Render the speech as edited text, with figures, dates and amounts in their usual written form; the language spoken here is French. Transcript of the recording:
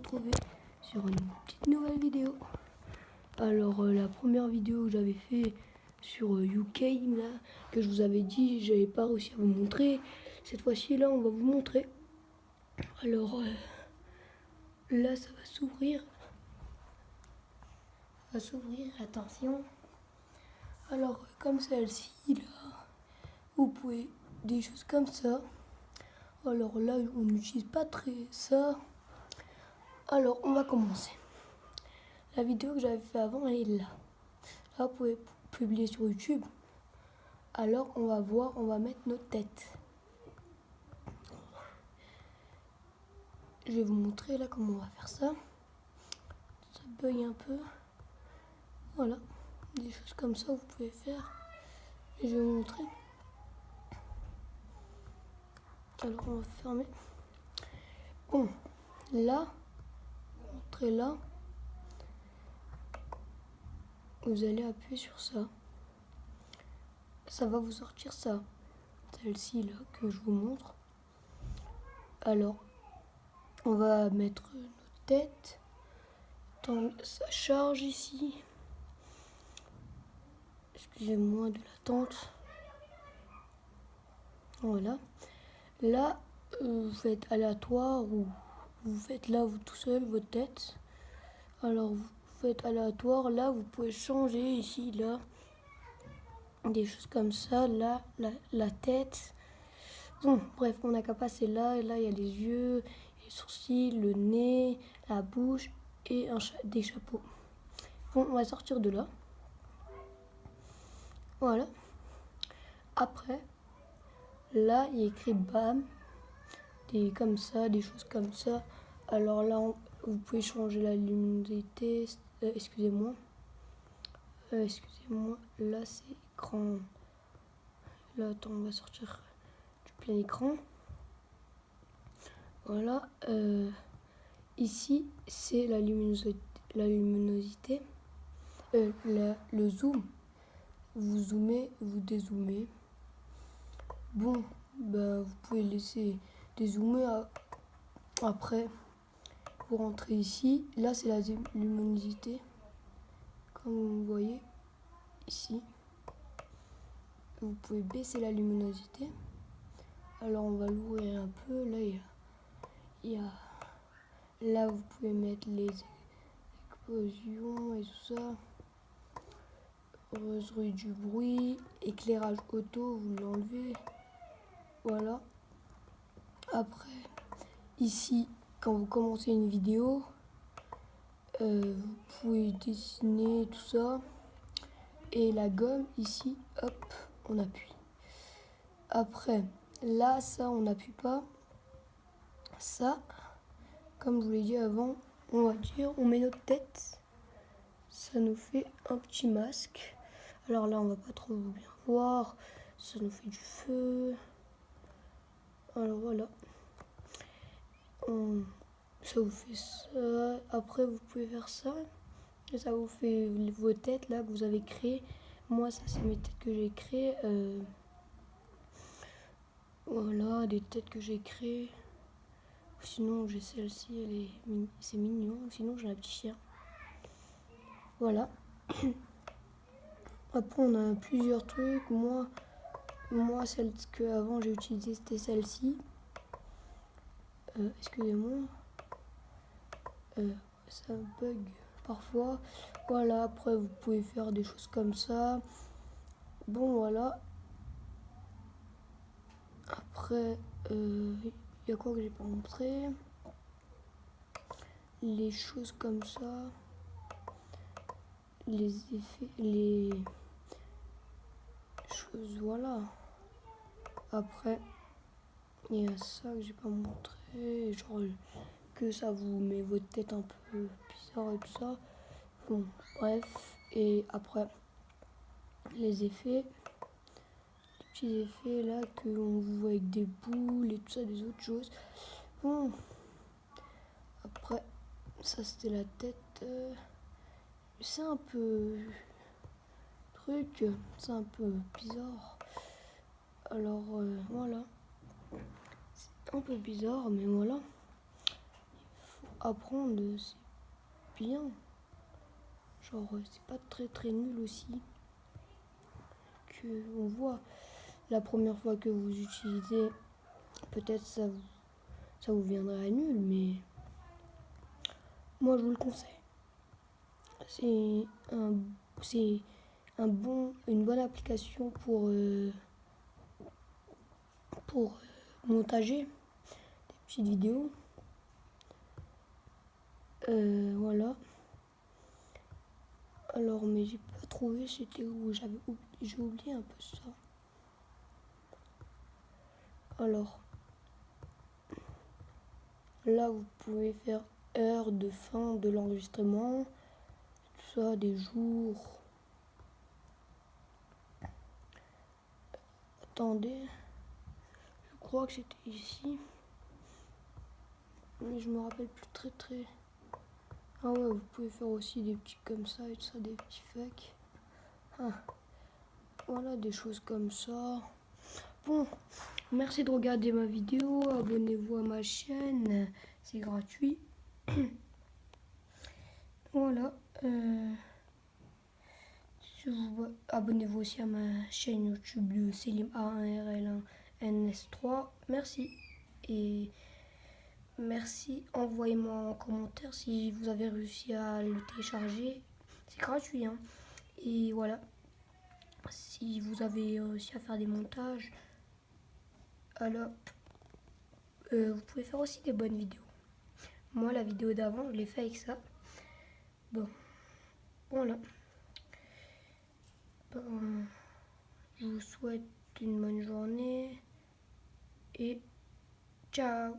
retrouver sur une petite nouvelle vidéo. Alors la première vidéo que j'avais fait sur UK là, que je vous avais dit, j'avais pas réussi à vous montrer. Cette fois-ci là, on va vous montrer. Alors là, ça va s'ouvrir. Attention. Alors comme celle-ci là, vous pouvez des choses comme ça. Alors là, on n'utilise pas très ça. Alors on va commencer. La vidéo que j'avais fait avant, elle est là. Là, vous pouvez publier sur YouTube. Alors, on va voir, on va mettre notre tête. Je vais vous montrer là comment on va faire ça. Ça bug un peu. Voilà, des choses comme ça, vous pouvez faire. Et je vais vous montrer. Alors, on va fermer. Bon, là, montrer là. Vous allez appuyer sur ça. Ça va vous sortir ça. Celle-ci là que je vous montre. Alors, on va mettre notre tête. Tant ça charge ici. Excusez-moi de l'attente. Voilà. Là, vous faites aléatoire ou vous faites là vous tout seul votre tête. Alors vous faites aléatoire. Là, vous pouvez changer ici, là. Des choses comme ça. Là, la tête. Bon, bref, on n'a qu'à passer là. Et là, il y a les yeux, les sourcils, le nez, la bouche et des chapeaux. Bon, on va sortir de là. Voilà. Après, là, il y a écrit BAM. Comme ça, des choses comme ça. Alors là, vous pouvez changer la luminosité. Excusez-moi. Là, c'est écran. Là, attends, on va sortir du plein écran. Voilà. Ici, c'est la luminosité. Le zoom. Vous zoomez, vous dézoomez. Bon, ben, vous pouvez laisser dézoomer après. Vous rentrez ici. Là, c'est la luminosité. Comme vous voyez ici. Vous pouvez baisser la luminosité. Alors, on va l'ouvrir un peu. Là, là, vous pouvez mettre les explosions et tout ça. Roseraie du bruit, éclairage auto, vous l'enlevez. Voilà. Après, ici, quand vous commencez une vidéo, vous pouvez dessiner tout ça. Et la gomme, ici, hop, on appuie. Après, là, ça, on n'appuie pas. Ça, comme je vous l'ai dit avant, on va dire, on met notre tête. Ça nous fait un petit masque. Alors là, on va pas trop bien voir. Ça nous fait du feu. Alors voilà. Ça vous fait ça. Après, vous pouvez faire ça. Et ça vous fait vos têtes là que vous avez créées. Moi, ça, c'est mes têtes que j'ai créées. Voilà, des têtes que j'ai créées. Sinon, j'ai celle-ci, c'est mignon. Sinon, j'ai un petit chien. Voilà. Après, on a plusieurs trucs. Moi, celle que avant j'ai utilisée, c'était celle-ci. Excusez-moi. Ça bug parfois. Voilà, après, vous pouvez faire des choses comme ça. Bon, voilà. Après, il y a quoi que j'ai pas montré? Les choses comme ça. Les effets, les choses, voilà. Après, il y a ça que j'ai pas montré. Genre, que ça vous met votre tête un peu bizarre et tout ça. Bon, bref. Et après, les effets. Les petits effets là qu'on vous voit avec des boules et tout ça, des autres choses. Bon. Après, ça c'était la tête. C'est un peu truc. C'est un peu bizarre. Alors voilà. C'est un peu bizarre, mais voilà. apprendre, c'est bien. Genre, c'est pas très nul aussi. Que on voit la première fois que vous utilisez, peut-être ça vous viendrait à nul, mais moi je vous le conseille. C'est un, c'est une bonne application pour montager des petites vidéos. Voilà. Alors, mais j'ai pas trouvé, c'était où j'ai oublié un peu ça. Alors, là, vous pouvez faire heure de fin de l'enregistrement, tout ça, des jours. Attendez, je crois que c'était ici, mais je me rappelle plus très. Ah ouais, vous pouvez faire aussi des petits comme ça et tout ça, des petits fakes. Ah, voilà, des choses comme ça. Bon, merci de regarder ma vidéo, abonnez-vous à ma chaîne, c'est gratuit. Voilà. Abonnez-vous aussi à ma chaîne YouTube de Selim A1RL1NS3. Merci. Et merci. Envoyez-moi en commentaire si vous avez réussi à le télécharger. C'est gratuit, hein. Et voilà. Si vous avez réussi à faire des montages, alors vous pouvez faire aussi des bonnes vidéos. Moi, la vidéo d'avant, je l'ai fait avec ça. Bon, voilà. Bon, je vous souhaite une bonne journée et ciao.